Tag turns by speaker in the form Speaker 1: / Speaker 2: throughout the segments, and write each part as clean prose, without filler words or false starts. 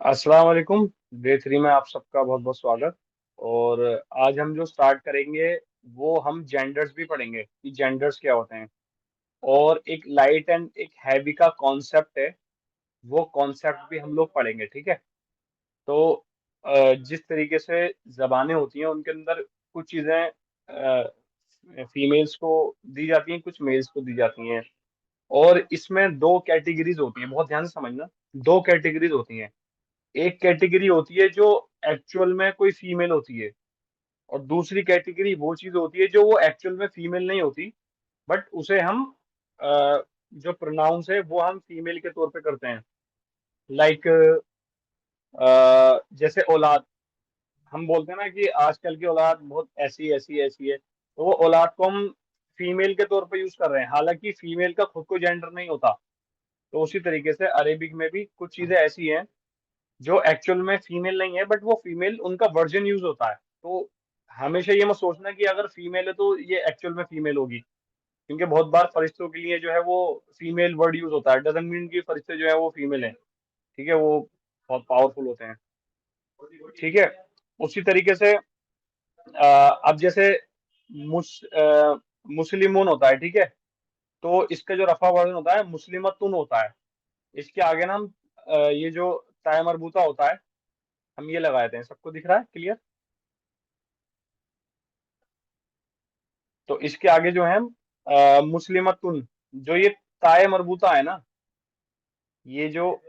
Speaker 1: अस्सलाम वालेकुम। डे 3 में आप सबका बहुत बहुत स्वागत। और आज हम जो स्टार्ट करेंगे वो हम जेंडर्स भी पढ़ेंगे कि जेंडर्स क्या होते हैं। और एक लाइट एंड एक हैवी का कॉन्सेप्ट है, वो कॉन्सेप्ट भी हम लोग पढ़ेंगे, ठीक है। तो जिस तरीके से जबानें होती हैं उनके अंदर कुछ चीज़ें फीमेल्स को दी जाती हैं, कुछ मेल्स को दी जाती हैं। और इसमें दो कैटेगरीज होती हैं, बहुत ध्यान से समझना। दो कैटेगरीज होती हैं। एक कैटेगरी होती है जो एक्चुअल में कोई फीमेल होती है, और दूसरी कैटेगरी वो चीज होती है जो वो एक्चुअल में फीमेल नहीं होती, बट उसे हम जो प्रोनाउंस है वो हम फीमेल के तौर पे करते हैं। लाइक जैसे औलाद, हम बोलते हैं ना कि आजकल की औलाद बहुत ऐसी ऐसी ऐसी है, तो वो औलाद को हम फीमेल के तौर पे यूज कर रहे हैं, हालांकि फीमेल का खुद को जेंडर नहीं होता। तो उसी तरीके से अरेबिक में भी कुछ चीजें ऐसी हैं जो एक्चुअल में फीमेल नहीं है, बट वो फीमेल उनका वर्जन यूज होता है। तो हमेशा ये मत सोचना कि अगर फीमेल है तो ये एक्चुअल में फीमेल होगी, क्योंकि बहुत बार फरिश्तों के लिए जो है वो फीमेल वर्ड यूज होता है। डजंट मीन कि फरिश्ते जो है वो फीमेल है, ठीक है। वो बहुत पावरफुल होते हैं, ठीक है। उसी तरीके से अब जैसे मुस्लिमून होता है, ठीक है। तो इसका जो रफा वर्जन होता है मुस्लिमतुन होता है। इसके आगे ना हम ये जो ताय मरबूता होता है, हम ये लगा देते हैं। सबको दिख रहा है क्लियर? तो इसके आगे जो है मुस्लिमतुन, जो ये ताए मरबूता है ना, ये जो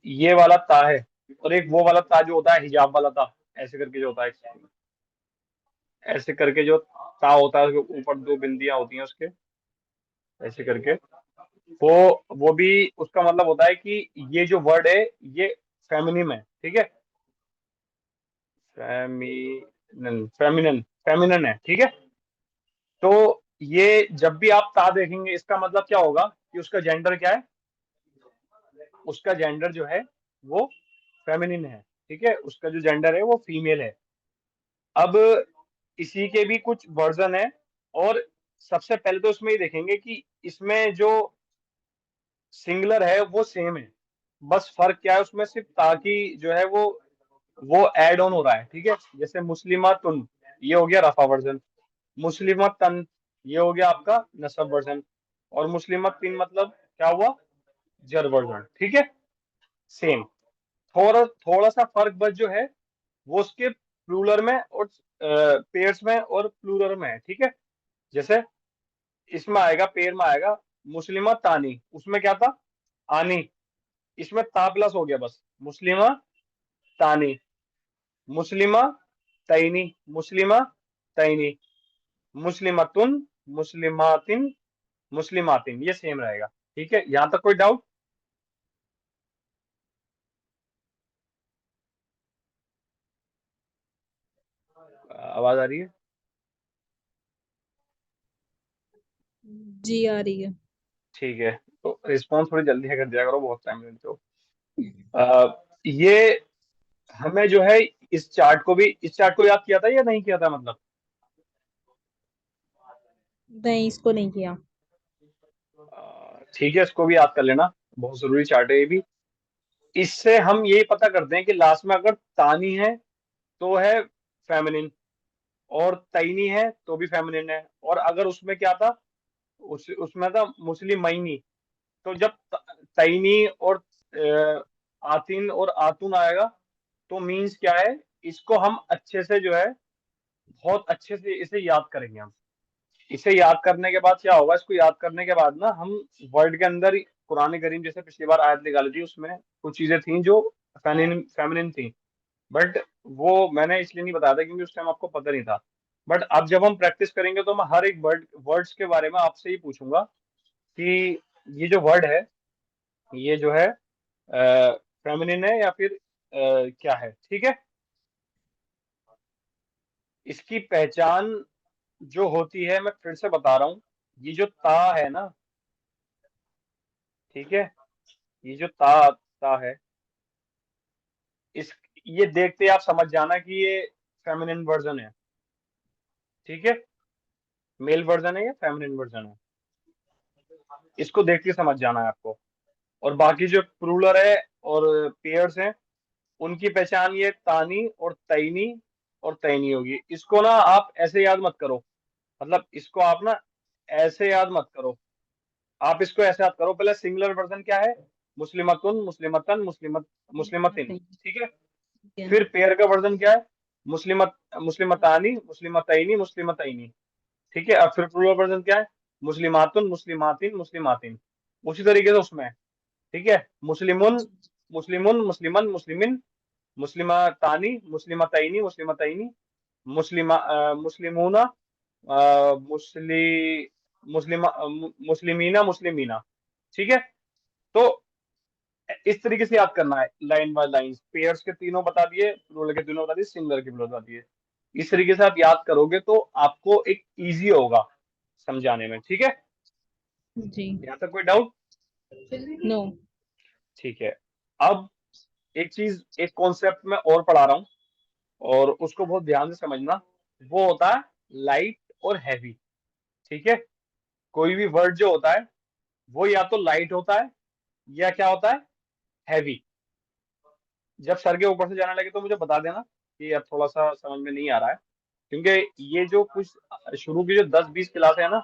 Speaker 1: ये वाला ता है, और एक वो वाला ता जो होता है हिजाब वाला ता, ऐसे करके जो होता है, ऐसे करके जो ता होता है उसके ऊपर दो बिंदियां होती हैं उसके, ऐसे करके। वो वो भी उसका मतलब होता है कि ये जो वर्ड है ये फेमिनिन है, ठीक है। फेमिनन फेमिनन है, ठीक है। तो ये जब भी आप ता देखेंगे इसका मतलब क्या होगा कि उसका जेंडर क्या है, उसका जेंडर जो है वो फेमिनिन है, ठीक है। उसका जो जेंडर है वो फीमेल है। अब इसी के भी कुछ वर्जन है, और सबसे पहले तो इसमें ये देखेंगे कि इसमें जो सिंगुलर है वो सेम है। बस फर्क क्या है उसमें, सिर्फ ताकि जो है वो ऐड ऑन हो रहा है, ठीक है। जैसे मुस्लिमातुन, ये हो गया रफा वर्जन। मुस्लिमतन, ये हो गया आपका नसब वर्जन। और मुस्लिमतिन मतलब क्या हुआ, जर वर्जन, ठीक है। सेम, थोड़ा थोड़ा सा फर्क बस जो है वो उसके प्लूरल में और पेयर्स में और प्लूरल में है, ठीक है। जैसे इसमें आएगा, पेयर में आएगा मुस्लिमा तानी, उसमें क्या था, आनी। इसमें ता प्लस हो गया बस, मुस्लिमा तानी, मुस्लिमा तैनी, मुस्लिमा तैनी, मुस्लिमतुन, मुस्लिमातिन, मुस्लिमातिन, ये सेम रहेगा, ठीक है। यहां तक कोई डाउट? आवाज आ रही है?
Speaker 2: जी आ रही है।
Speaker 1: ठीक है। तो रिस्पॉन्स थोड़ी जल्दी कर दिया करो, बहुत टाइम लेते हो। ये हमें जो है इस चार्ट को याद किया था या नहीं किया था, मतलब?
Speaker 2: नहीं, इसको नहीं किया।
Speaker 1: ठीक है, इसको भी याद कर लेना, बहुत जरूरी चार्ट है ये भी। इससे हम ये पता करते हैं कि लास्ट में अगर तानी है तो है फेमिनिन, और तैनी है तो भी फेमिनिन है। और अगर उसमें क्या था, उसमें था मुस्लिम मईनी, तो जब तैनी और आतिन और आतुन आएगा तो मीन्स क्या है, इसको हम अच्छे से जो है, बहुत अच्छे से इसे याद करेंगे हम। इसे याद करने के बाद क्या होगा, इसको याद करने के बाद ना हम वर्ड के अंदर कुरान करीम, जैसे पिछली बार आयत निकाली थी, उसमें कुछ चीजें थी जो फेमिनिन फेमिनिन थी, बट वो मैंने इसलिए नहीं बताया था क्योंकि उस टाइम आपको पता नहीं था। बट अब जब हम प्रैक्टिस करेंगे तो मैं हर एक वर्ड्स के बारे में आपसे ही पूछूंगा कि ये जो वर्ड है, ये जो है फेमिनिन है या फिर क्या है, ठीक है। इसकी पहचान जो होती है, मैं फिर से बता रहा हूँ, ये जो ता है ना, ठीक है, ये जो ता ता है, इस ये देखते ही आप समझ जाना कि ये फेमिनिन वर्जन है, ठीक है। मेल वर्जन है या फेमिनिन वर्जन है, इसको देख के समझ जाना है आपको। और बाकी जो प्लूरल है और पेयर्स हैं उनकी पहचान ये तानी और तैनी और तैनी होगी। इसको ना आप ऐसे याद मत करो, मतलब इसको आप ना ऐसे याद मत करो, आप इसको ऐसे याद करो। पहले सिंगुलर वर्जन क्या है? मुस्लिमतुन, मुस्लिमतन, मुस्लिमतिन।
Speaker 2: सही
Speaker 1: ठीक है।
Speaker 2: है।
Speaker 1: फिर पेयर का वर्जन क्या है? मुस्लिमत, मुस्लिमतानी, मुस्लिमतैनी, मुस्लिमतैनी। ठीक है। अब फिर प्लूरल वर्जन क्या है? मुस्लिमातुन, मुस्लिमातिन, मुस्लिमातिन। उसी तरीके से उसमें है। ठीक है। मुस्लिमुन, मुस्लिमुन, मुस्लिमन, मुस्लिमिन, मुस्लिमतानी, मुस्लिमतैनी, मुस्लिमतैनी, मुस्लिमूना, मुस्लि मुस्लिमा मुस्लिमीना, मुस्लिमीना। ठीक है। तो इस तरीके से याद करना है, लाइन बाय लाइन। पेयर्स के तीनों बता दिए, प्लूरल के तीनों बता दिए, सिंगुलर के प्लूरल बता दिए। इस तरीके से आप याद करोगे तो आपको एक इजी होगा समझाने में। ठीक है।
Speaker 2: जी।
Speaker 1: यहाँ तक कोई डाउट?
Speaker 2: नो।
Speaker 1: ठीक है। अब एक चीज, एक कॉन्सेप्ट में और पढ़ा रहा हूँ, और उसको बहुत ध्यान से समझना। वो होता है लाइट और हैवी। ठीक है। कोई भी वर्ड जो होता है वो या तो लाइट होता है या क्या होता है, हैवी। जब सर के ऊपर से जाने लगे तो मुझे बता देना कि अब थोड़ा सा समझ में नहीं आ रहा है, क्योंकि ये जो कुछ शुरू की जो 10-20 क्लास है ना,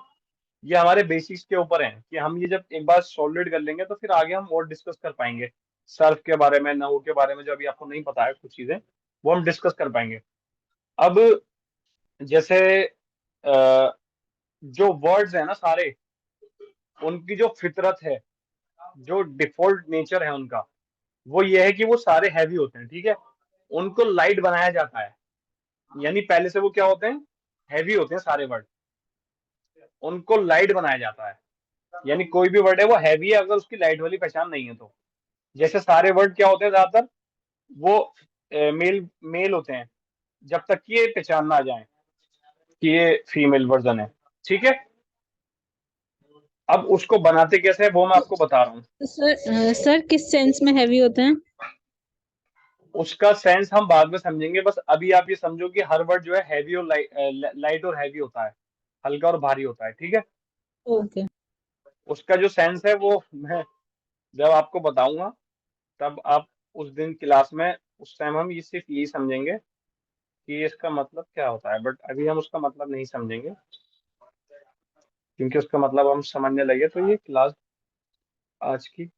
Speaker 1: ये हमारे बेसिक्स के ऊपर है, कि हम ये जब एक बार सॉलिड कर लेंगे तो फिर आगे हम और डिस्कस कर पाएंगे। सर्फ के बारे में, नहू के बारे में, जो अभी आपको नहीं पता है कुछ चीजें, वो हम डिस्कस कर पाएंगे। अब जैसे जो वर्ड्स है ना सारे, उनकी जो फितरत है, जो डिफॉल्ट नेचर है उनका, वो ये है कि वो सारे हैवी होते हैं। ठीक है। उनको लाइट बनाया जाता है, यानी पहले से वो क्या होते हैं, हैवी होते हैं सारे वर्ड। उनको लाइट बनाया जाता है, यानी कोई भी वर्ड है वो हैवी है अगर उसकी लाइट वाली पहचान नहीं है तो। जैसे सारे वर्ड क्या होते हैं ज्यादातर, वो मेल मेल होते हैं, जब तक कि ये पहचान ना आ जाए कि ये फीमेल वर्जन है। ठीक है। अब उसको बनाते कैसे है वो मैं आपको बता रहा हूँ।
Speaker 2: सर किस सेंस में हैवी होते हैं?
Speaker 1: उसका सेंस हम बाद में समझेंगे, बस अभी आप ये समझो कि हर वर्ड जो है हैवी और लाइट और हैवी होता है, हल्का और भारी होता है। ठीक है।
Speaker 2: ओके।
Speaker 1: उसका जो सेंस है वो मैं जब आपको बताऊंगा, तब आप उस दिन क्लास में, उस टाइम हम ये सिर्फ यही समझेंगे कि इसका मतलब क्या होता है, बट अभी हम उसका मतलब नहीं समझेंगे, क्योंकि उसका मतलब हम समझने लगे तो ये क्लास आज की।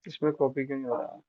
Speaker 1: इसमें कॉपी क्यों नहीं हो रहा?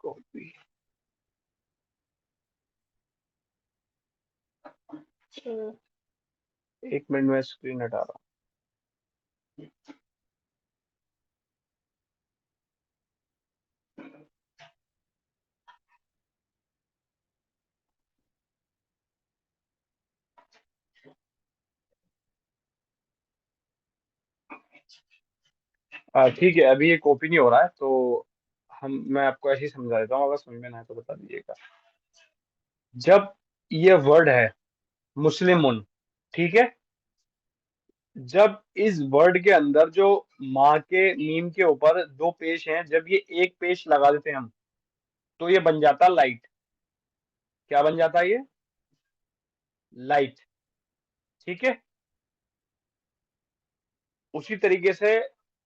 Speaker 1: कॉपी, 1 मिनट में स्क्रीन हटा रहा हूँ। ठीक है, अभी ये कॉपी नहीं हो रहा है, तो मैं आपको ऐसे ही समझा देता हूँ, अगर समझ में ना आए तो बता दीजिएगा। जब ये वर्ड है मुस्लिमुन, ठीक है, जब इस वर्ड के अंदर जो माँ के मीम के ऊपर 2 पेश हैं, जब ये एक पेश लगा देते हैं हम, तो ये बन जाता लाइट। क्या बन जाता है ये? लाइट। ठीक है। उसी तरीके से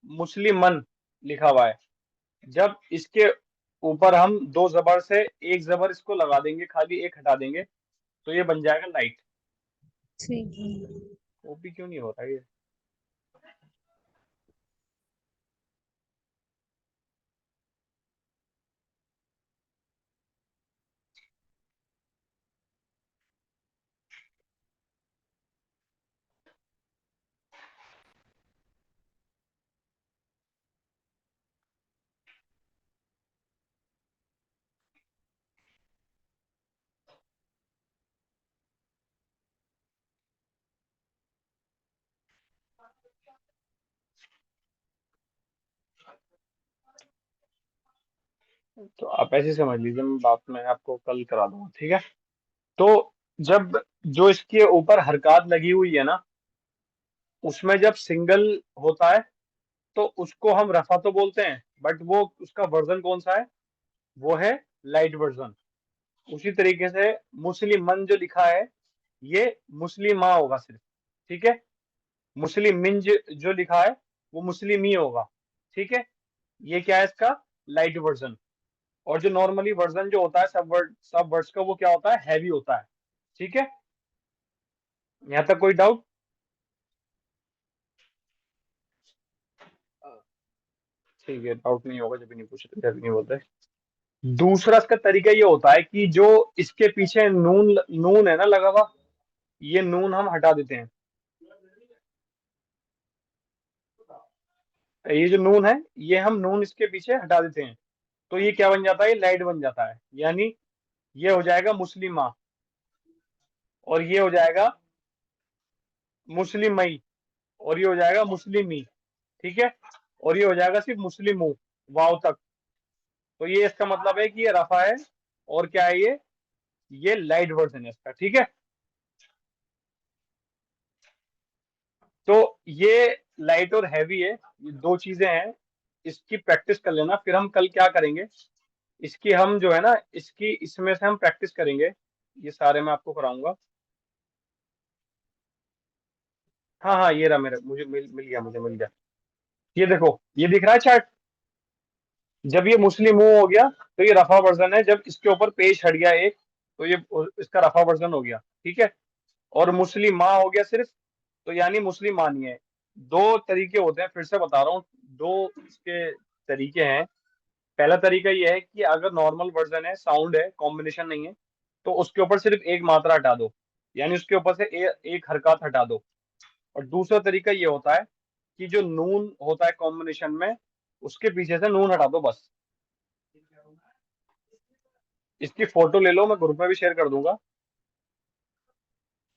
Speaker 1: मुस्लिमन लिखा हुआ है, जब इसके ऊपर हम 2 जबर से एक जबर इसको लगा देंगे, खाली एक हटा देंगे, तो ये बन जाएगा लाइट।
Speaker 2: ठीक है।
Speaker 1: वो भी क्यों नहीं हो रहा ये? तो आप ऐसे समझ लीजिए, मैं बात मैं आपको कल करा दूंगा, ठीक है। तो जब जो इसके ऊपर हरकत लगी हुई है ना, उसमें जब सिंगल होता है तो उसको हम रफा तो बोलते हैं, बट वो उसका वर्जन कौन सा है, वो है लाइट वर्जन। उसी तरीके से मुस्लिमन जो लिखा है, ये मुस्लिमा होगा सिर्फ, ठीक है। मुस्लिम मिंज जो लिखा है, वो मुस्लिम ही होगा, ठीक है। ये क्या है इसका लाइट वर्जन। और जो नॉर्मली वर्जन जो होता है सब वर्ड्स का, वो क्या होता है, हैवी होता है, ठीक है। यहाँ तक कोई डाउट? ठीक है, डाउट नहीं होगा, जब भी नहीं पूछते, जब भी नहीं बोलते। दूसरा इसका तरीका ये होता है कि जो इसके पीछे नून नून है ना लगा हुआ, ये नून हम हटा देते हैं। ये जो नून है, ये हम नून इसके पीछे हटा देते हैं। तो ये क्या बन जाता है, ये लाइट बन जाता है, यानी ये हो जाएगा मुस्लिमा, और ये हो जाएगा मुस्लिमई, और ये हो जाएगा मुस्लिमी, ठीक है। और ये हो जाएगा सिर्फ मुस्लिमू, वाव तक। तो ये इसका मतलब है कि ये रफा है, और क्या है ये लाइट वर्जन है इसका, ठीक है। तो ये लाइट और हैवी है, ये दो चीजें हैं। इसकी प्रैक्टिस कर लेना, फिर हम कल क्या करेंगे, इसकी हम जो है ना, इसकी इसमें से हम प्रैक्टिस करेंगे, ये सारे मैं आपको कराऊंगा। हाँ हाँ, ये रहा मेरे, मुझे मिल गया, मुझे मिल गया। ये देखो, ये दिख रहा है चार्ट। जब ये मुस्लिम हो गया तो ये रफा वर्जन है, जब इसके ऊपर पेश हट गया एक, तो ये इसका रफा वर्जन हो गया, ठीक है। और मुस्लिम माँ हो गया सिर्फ, तो यानी मुस्लिम मानी है। दो तरीके होते हैं, फिर से बता रहा हूँ, दो इसके तरीके हैं। पहला तरीका ये है कि अगर नॉर्मल वर्जन है, साउंड है, कॉम्बिनेशन नहीं है, तो उसके ऊपर सिर्फ एक मात्रा हटा दो, यानी उसके ऊपर से एक हरकत हटा दो। और दूसरा तरीका ये होता है कि जो नून होता है कॉम्बिनेशन में, उसके पीछे से नून हटा दो बस। इसकी फोटो ले लो, मैं ग्रुप में भी शेयर कर दूंगा।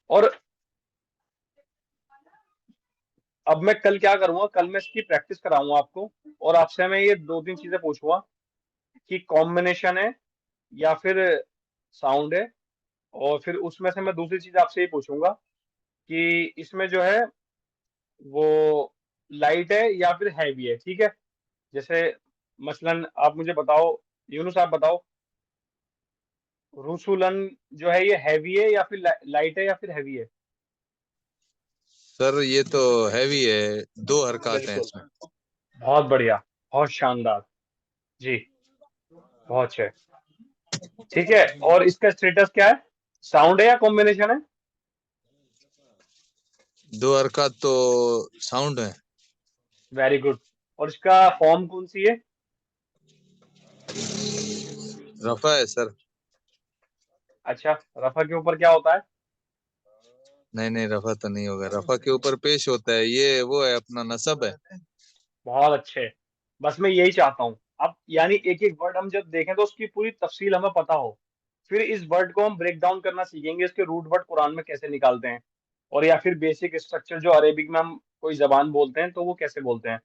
Speaker 1: और अब मैं कल क्या करूंगा, कल मैं इसकी प्रैक्टिस कराऊंगा आपको, और आपसे मैं ये दो तीन चीजें पूछूंगा कि कॉम्बिनेशन है या फिर साउंड है। और फिर उसमें से मैं दूसरी चीज आपसे ये पूछूंगा कि इसमें जो है वो लाइट है या फिर हैवी है, ठीक है। जैसे मसलन आप मुझे बताओ, यूनुस आप बताओ, रुसुलन जो है ये हैवी है या फिर लाइट है या फिर हैवी है?
Speaker 3: सर ये तो हैवी है, दो हरकत हैं
Speaker 1: बिल्कुल,
Speaker 3: इसमें।
Speaker 1: बहुत बढ़िया, बहुत शानदार जी, बहुत अच्छे। ठीक है, और इसका स्टेटस क्या है, साउंड है या कॉम्बिनेशन है?
Speaker 3: दो हरकत तो साउंड है।
Speaker 1: Very good. और इसका फॉर्म कौन सी है?
Speaker 3: रफा है सर।
Speaker 1: अच्छा, रफा के ऊपर क्या होता है?
Speaker 3: नहीं नहीं, रफा तो नहीं होगा, रफा के ऊपर पेश होता है, ये वो है अपना नसब है।
Speaker 1: बहुत अच्छे, बस मैं यही चाहता हूँ। अब यानी एक एक वर्ड हम जब देखें तो उसकी पूरी तफसील हमें पता हो, फिर इस वर्ड को हम ब्रेक डाउन करना सीखेंगे, इसके रूट वर्ड कुरान में कैसे निकालते हैं, और या फिर बेसिक स्ट्रक्चर जो अरेबिक में हम कोई जबान बोलते हैं तो वो कैसे बोलते हैं।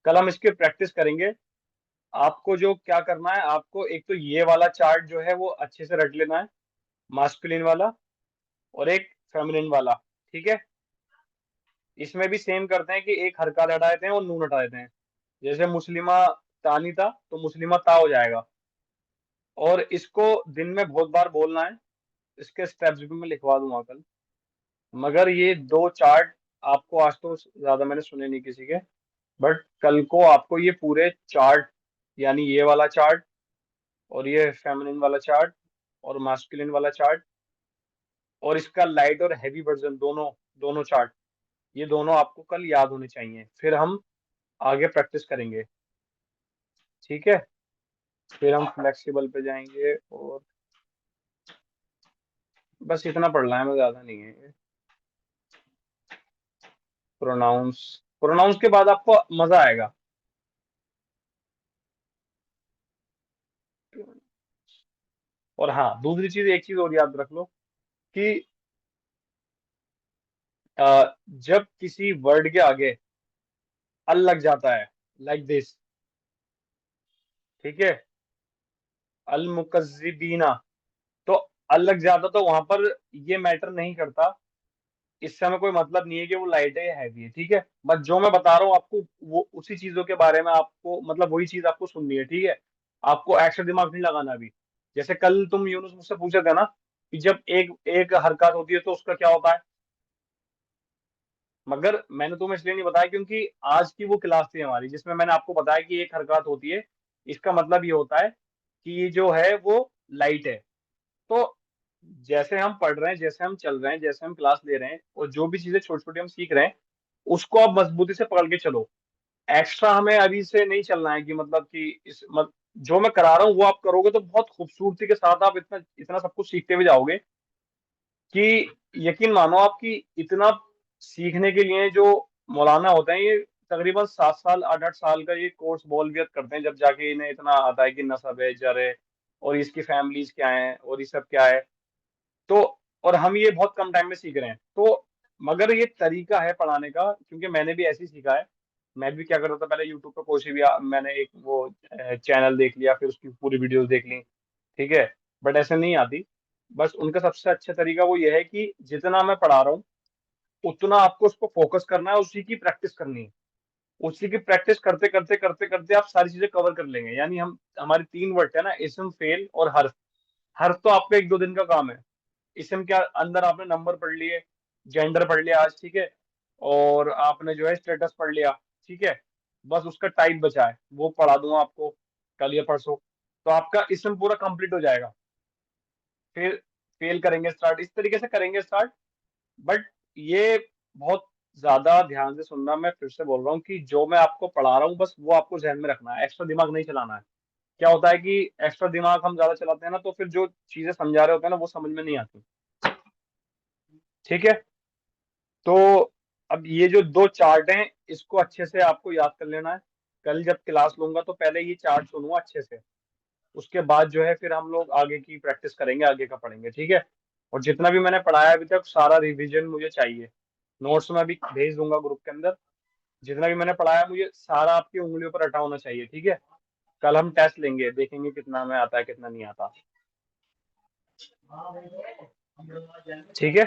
Speaker 1: कल हम इसकी प्रैक्टिस करेंगे। आपको जो क्या करना है, आपको एक तो ये वाला चार्ट जो है वो अच्छे से रट लेना है, मास्कुलिन वाला, और एक फेमिनिन वाला, ठीक है। इसमें भी सेम करते हैं कि एक हरकत हटा देते हैं और नून हटा देते हैं। जैसे मुस्लिमा तानी था, तो मुस्लिमा ता हो जाएगा। और इसको दिन में बहुत बार बोलना है, इसके स्टेप्स भी मैं लिखवा दूंगा कल। मगर ये दो चार्ट आपको आज तो ज्यादा मैंने सुने नहीं किसी के, बट कल को आपको ये पूरे चार्ट, यानी ये वाला चार्ट, और ये फेमिनिन वाला चार्ट, और मास्कुलिन वाला चार्ट, और इसका लाइट और हैवी वर्जन, दोनों दोनों चार्ट, ये दोनों आपको कल याद होने चाहिए, फिर हम आगे प्रैक्टिस करेंगे, ठीक है। फिर हम फ्लेक्सिबल पे जाएंगे, और बस इतना पढ़ना है, मैं ज्यादा नहीं है। प्रोनाउंस, प्रोनाउंस के बाद आपको मजा आएगा। और हाँ, दूसरी चीज, एक चीज और याद रख लो कि जब किसी वर्ड के आगे अल लग जाता है, लाइक दिस, ठीक है, अल मुकज्जिबीना, तो अल लग जाता तो वहां पर ये मैटर नहीं करता, इससे हमें कोई मतलब नहीं है कि वो लाइट है या हैवी है, ठीक है। बस जो मैं बता रहा हूँ आपको वो उसी चीजों के बारे में आपको मतलब वही चीज आपको सुननी है, ठीक है। आपको एक्स्ट्रा दिमाग नहीं लगाना अभी। जैसे कल तुम यूनुस मुझसे पूछे थे ना कि जब एक एक हरकत होती है तो उसका क्या होता है, मगर मैंने तुम्हें इसलिए नहीं बताया क्योंकि आज की वो क्लास थी हमारी जिसमें मैंने आपको बताया कि एक हरकत होती है, इसका मतलब ये होता है कि ये जो है वो लाइट है। तो जैसे हम पढ़ रहे हैं, जैसे हम चल रहे हैं, जैसे हम क्लास ले रहे हैं और जो भी चीजें छोटी छोटी हम सीख रहे हैं उसको आप मजबूती से पकड़ के चलो। एक्स्ट्रा हमें अभी से नहीं चलना है कि मतलब कि जो मैं करा रहा हूँ वो आप करोगे तो बहुत खूबसूरती के साथ आप इतना इतना सब कुछ सीखते हुए जाओगे कि यकीन मानो आपकी इतना सीखने के लिए जो मौलाना होते हैं ये तकरीबन 7 साल 8 8 साल का ये कोर्स बॉलवियत करते हैं, जब जाके इन्हें इतना आता है कि नसब है, जर है और इसकी फैमिलीज क्या है और ये सब क्या है। तो और हम ये बहुत कम टाइम में सीख रहे हैं, तो मगर ये तरीका है पढ़ाने का क्योंकि मैंने भी ऐसे ही सीखा है। मैं भी क्या करता था पहले यूट्यूब पर कोई सी भी मैंने एक वो चैनल देख लिया फिर उसकी पूरी वीडियोस देख ली, ठीक है। बट ऐसे नहीं आती। बस उनका सबसे अच्छा तरीका वो ये है कि जितना मैं पढ़ा रहा हूँ उतना आपको उस पर फोकस करना है, उसी की प्रैक्टिस करनी है। उसी की प्रैक्टिस करते करते करते करते आप सारी चीजें कवर कर लेंगे। यानी हम हमारी 3 वर्ड है ना, इसम फेल और हर्फ। हर्फ तो आपका 1 2 दिन का काम है। इसम के अंदर आपने नंबर पढ़ लिए, जेंडर पढ़ लिया आज, ठीक है, और आपने जो है स्टेटस पढ़ लिया, ठीक है। बस उसका टाइप बचा है वो पढ़ा दूंगा आपको कल या परसों, तो आपका इसम पूरा कंप्लीट हो जाएगा। फिर फेल करेंगे स्टार्ट, इस तरीके से करेंगे स्टार्ट। बट ये बहुत ज्यादा ध्यान से सुनना, मैं फिर से बोल रहा हूँ कि जो मैं आपको पढ़ा रहा हूँ बस वो आपको ध्यान में रखना है, एक्स्ट्रा दिमाग नहीं चलाना है। क्या होता है कि एक्स्ट्रा दिमाग हम ज्यादा चलाते हैं ना तो फिर जो चीजें समझा रहे होते हैं ना वो समझ में नहीं आती, ठीक है। तो अब ये जो 2 चार्ट हैं इसको अच्छे से आपको याद कर लेना है। कल जब क्लास लूंगा तो पहले ये चार्ट सुनूंगा अच्छे से, उसके बाद जो है फिर हम लोग आगे की प्रैक्टिस करेंगे, आगे का पढ़ेंगे, ठीक है। और जितना भी मैंने पढ़ाया अभी तक सारा रिवीजन मुझे चाहिए। नोट्स में भी भेज दूंगा ग्रुप के अंदर। जितना भी मैंने पढ़ाया मुझे सारा आपकी उंगलियों पर रटा होना चाहिए, ठीक है। कल हम टेस्ट लेंगे, देखेंगे कितना में आता है कितना नहीं आता, ठीक है।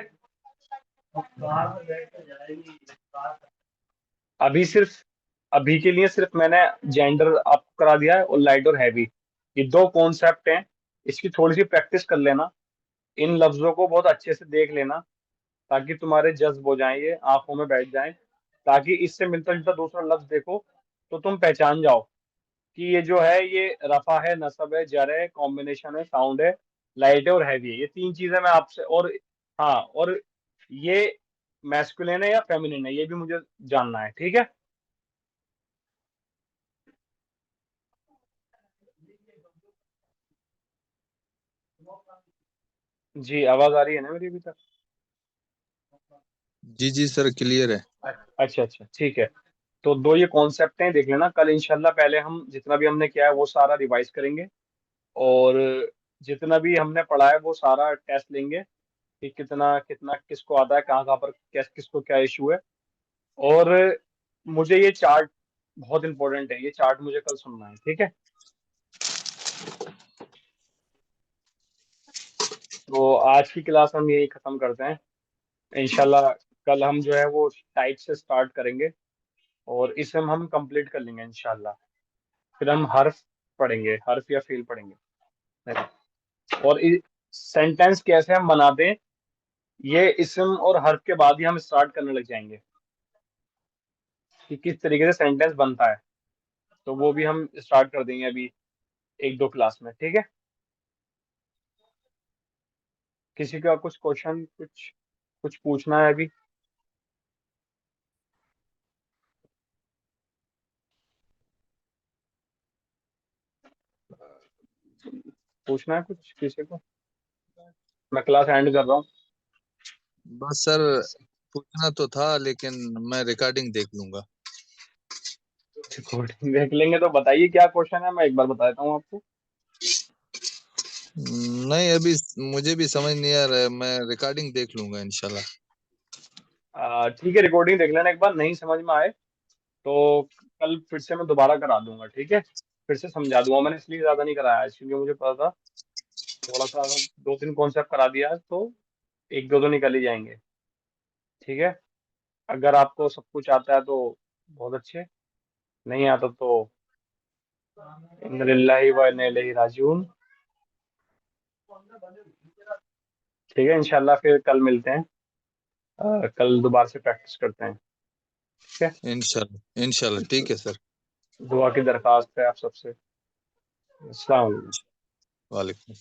Speaker 1: अभी सिर्फ अभी के लिए सिर्फ मैंने जेंडर आपको करा दिया है और लाइट और हैवी, ये 2 कॉन्सेप्ट हैं। इसकी थोड़ी सी प्रैक्टिस कर लेना, इन लफ्जों को बहुत अच्छे से देख लेना ताकि तुम्हारे जज्ब हो जाएं, ये आंखों में बैठ जाएं, ताकि इससे मिलता जुलता दूसरा लफ्ज देखो तो तुम पहचान जाओ कि ये जो है ये रफा है, नसब है, जर है, कॉम्बिनेशन है, साउंड है, लाइट है और हैवी है। ये 3 चीजें मैं आपसे और हाँ और ये मैस्कुलिन है या फेमिनिन है ये भी मुझे जानना है, ठीक है। जी आवाज आ रही है ना मेरी अभी तक?
Speaker 3: जी जी सर, क्लियर है।
Speaker 1: अच्छा अच्छा ठीक है। तो 2 ये कॉन्सेप्ट हैं, देख लेना। कल इंशाल्लाह पहले हम जितना भी हमने किया है वो सारा रिवाइज करेंगे और जितना भी हमने पढ़ा है वो सारा टेस्ट लेंगे कि कितना कितना किसको आता है, कहाँ कहाँ पर किसको क्या इशू है। और मुझे ये चार्ट बहुत इंपॉर्टेंट है, ये चार्ट मुझे कल सुनना है, ठीक है। तो आज की क्लास हम यही खत्म करते हैं इंशाल्लाह। कल हम जो है वो टाइप से स्टार्ट करेंगे और इसे हम कंप्लीट कर लेंगे इंशाल्लाह। फिर हम हर्फ पढ़ेंगे, हर्फ या फेल पढ़ेंगे। और सेंटेंस कैसे हम बनाते हैं ये इसम और हर्फ के बाद ही हम स्टार्ट करने लग जाएंगे कि किस तरीके से सेंटेंस बनता है। तो वो भी हम स्टार्ट कर देंगे अभी 1 2 क्लास में, ठीक है। किसी का कुछ क्वेश्चन, कुछ कुछ पूछना है अभी? पूछना है कुछ किसी को? मैं क्लास एंड कर रहा हूँ।
Speaker 3: बस सर, पूछना तो था लेकिन मैं रिकॉर्डिंग देख लूंगा।
Speaker 1: रिकॉर्डिंग देख लेंगे तो बताइए क्या क्वेश्चन है, मैं एक बार बता देता हूँ आपको।
Speaker 3: नहीं, अभी मुझे भी समझ नहीं आ रहा है, मैं रिकॉर्डिंग देख लूंगा इंशाल्लाह।
Speaker 1: ठीक है, रिकॉर्डिंग देख लेना एक बार, नहीं समझ में आए तो कल फिर से मैं दोबारा करा दूंगा, ठीक है। फिर से समझा दूंगा। मैंने इसलिए ज्यादा नहीं कराया आज, क्योंकि मुझे पता था थोड़ा सा अगर 2-3 कॉन्सेप्ट करा दिया तो 1-2 तो निकल ही जाएंगे। ठीक है, अगर आपको सब कुछ आता है तो बहुत अच्छे, नहीं आता तो इन्ना लिल्लाहि व इन्ना इलैहि राजिऊन। ठीक है, इंशाल्लाह फिर कल मिलते हैं। कल दोबारा से प्रैक्टिस करते हैं। ठीक है,
Speaker 3: इंशाल्लाह इंशाल्लाह, ठीक है सर।
Speaker 1: दुआ की दरख्वास्त है आप सबसे। अस्सलाम वालेकुम।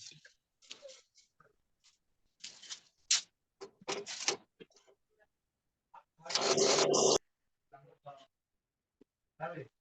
Speaker 3: वालेकुम।